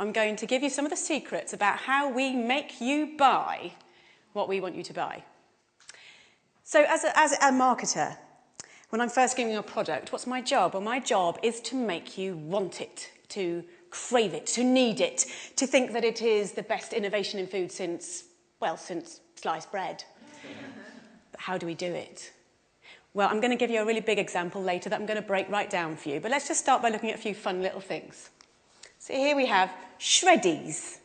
I'm going to give you some of the secrets about how we make you buy what we want you to buy. So as a marketer, when I'm first giving you a product, what's my job? Well, my job is to make you want it, to crave it, to need it, to think that it is the best innovation in food since sliced bread. But how do we do it? Well, I'm going to give you a really big example later that I'm going to break right down for you. But let's just start by looking at a few fun little things. So here we have Shreddies,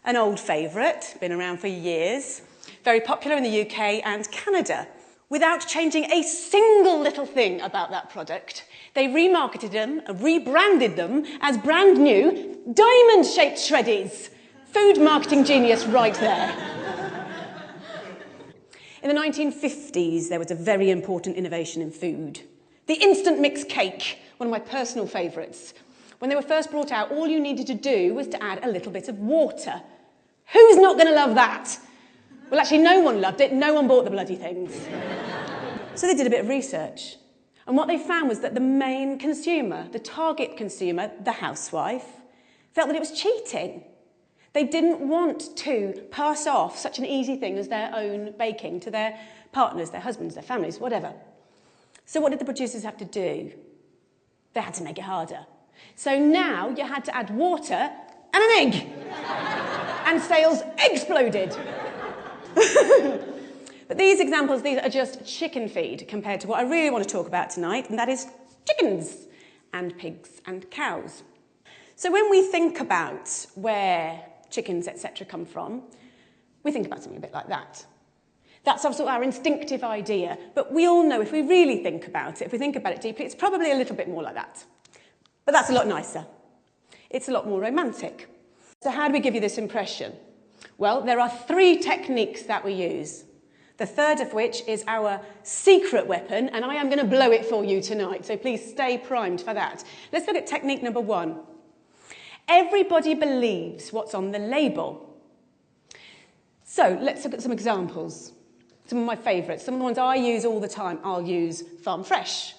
an old favourite, been around for years, very popular in the UK and Canada. Without changing a single little thing about that product, they remarketed them, rebranded them as brand new diamond-shaped Shreddies. Food marketing genius right there. In the 1950s, there was a very important innovation in food. The instant mix cake, one of my personal favourites. When they were first brought out, all you needed to do was to add a little bit of water. Who's not going to love that? Well, actually, no one loved it. No one bought the bloody things. So they did a bit of research. And what they found was that the main consumer, the target consumer, the housewife, felt that it was cheating. They didn't want to pass off such an easy thing as their own baking to their partners, their husbands, their families, whatever. So what did the producers have to do? They had to make it harder. So now you had to add water and an egg. And sales exploded. But these examples, these are just chicken feed compared to what I really want to talk about tonight, and that is chickens and pigs and cows. So when we think about where chickens, etc. come from, we think about something a bit like that. That's also our instinctive idea, but we all know if we really think about it, if we think about it deeply, it's probably a little bit more like that. But that's a lot nicer. It's a lot more romantic. So how do we give you this impression? Well, there are 3 techniques that we use. The third of which is our secret weapon, and I am going to blow it for you tonight, so please stay primed for that. Let's look at technique number 1. Everybody believes what's on the label. So let's look at some examples. Some of my favourites, some of the ones I use all the time. I'll use farm fresh.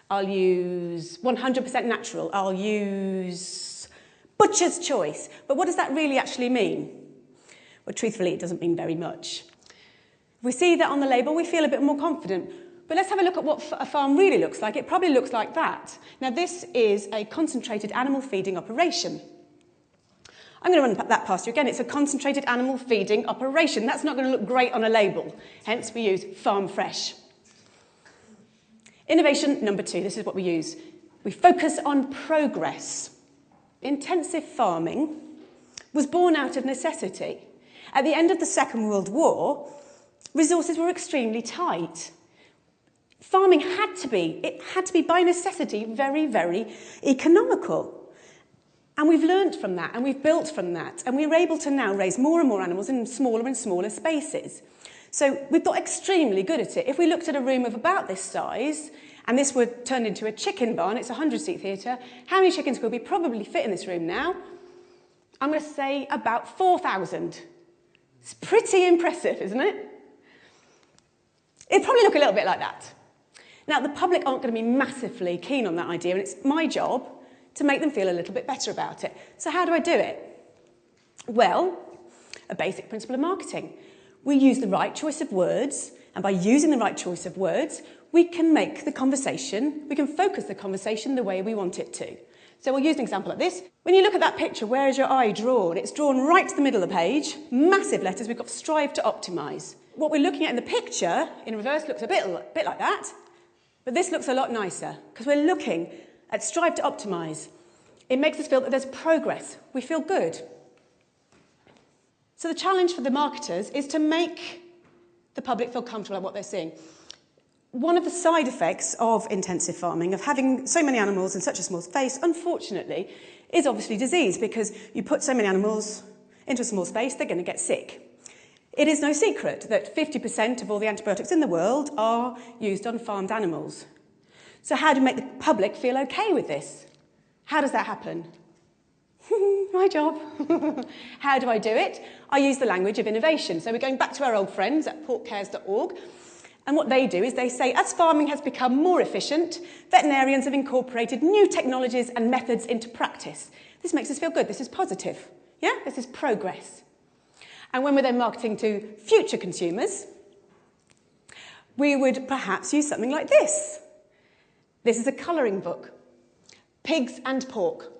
I'll use 100% natural. I'll use butcher's choice. But what does that really actually mean? Well, truthfully, it doesn't mean very much. If we see that on the label, we feel a bit more confident. But let's have a look at what a farm really looks like. It probably looks like that. Now, this is a concentrated animal feeding operation. I'm going to run that past you again. It's a concentrated animal feeding operation. That's not going to look great on a label. Hence, we use farm fresh. Innovation number 2. This is what we use. We focus on progress. Intensive farming was born out of necessity. At the end of the Second World War, resources were extremely tight. Farming had to be by necessity very, very economical. And we've learnt from that, and we've built from that, and we're able to now raise more and more animals in smaller and smaller spaces. So we've got extremely good at it. If we looked at a room of about this size, and this were turned into a chicken barn, it's a 100-seat theatre, how many chickens could we probably fit in this room now? I'm going to say about 4,000. It's pretty impressive, isn't it? It'd probably look a little bit like that. Now, the public aren't going to be massively keen on that idea, and it's my job to make them feel a little bit better about it. So how do I do it? Well, a basic principle of marketing. We use the right choice of words, and by using the right choice of words, we can make the conversation, we can focus the conversation the way we want it to. So we'll use an example like this. When you look at that picture, where is your eye drawn? It's drawn right to the middle of the page, massive letters, we've got strive to optimise. What we're looking at in the picture, in reverse, looks a bit like that, but this looks a lot nicer, because we're looking at strive to optimise. It makes us feel that there's progress. We feel good. So the challenge for the marketers is to make the public feel comfortable about what they're seeing. One of the side effects of intensive farming, of having so many animals in such a small space, unfortunately, is obviously disease, because you put so many animals into a small space, they're going to get sick. It is no secret that 50% of all the antibiotics in the world are used on farmed animals. So how do we make the public feel okay with this? How does that happen? My job. How do I do it? I use the language of innovation. So we're going back to our old friends at porkcares.org. And what they do is they say, as farming has become more efficient, veterinarians have incorporated new technologies and methods into practice. This makes us feel good. This is positive. Yeah? This is progress. And when we're then marketing to future consumers, we would perhaps use something like this. This is a colouring book. Pigs and pork.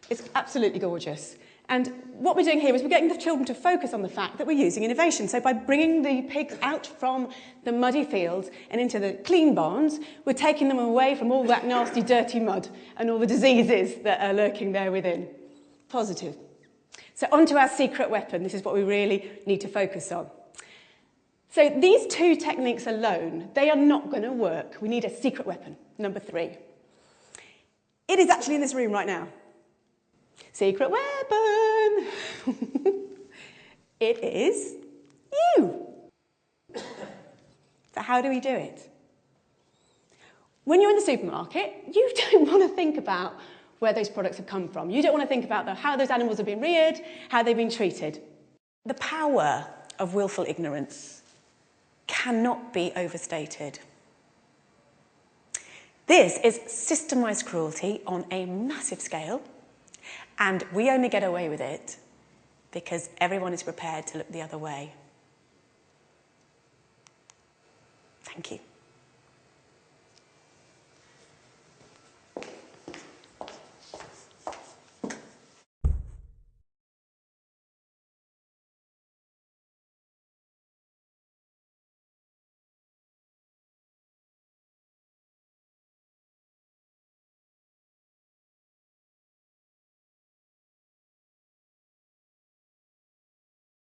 It's absolutely gorgeous. And what we're doing here is we're getting the children to focus on the fact that we're using innovation. So by bringing the pigs out from the muddy fields and into the clean barns, we're taking them away from all that nasty, dirty mud and all the diseases that are lurking there within. Positive. So onto our secret weapon. This is what we really need to focus on. So these two techniques alone, they are not going to work. We need a secret weapon, number 3. It is actually in this room right now. Secret weapon! It is you. So how do we do it? When you're in the supermarket, you don't want to think about where those products have come from. You don't want to think about how those animals have been reared, how they've been treated. The power of willful ignorance cannot be overstated. This is systemised cruelty on a massive scale, and we only get away with it because everyone is prepared to look the other way. Thank you.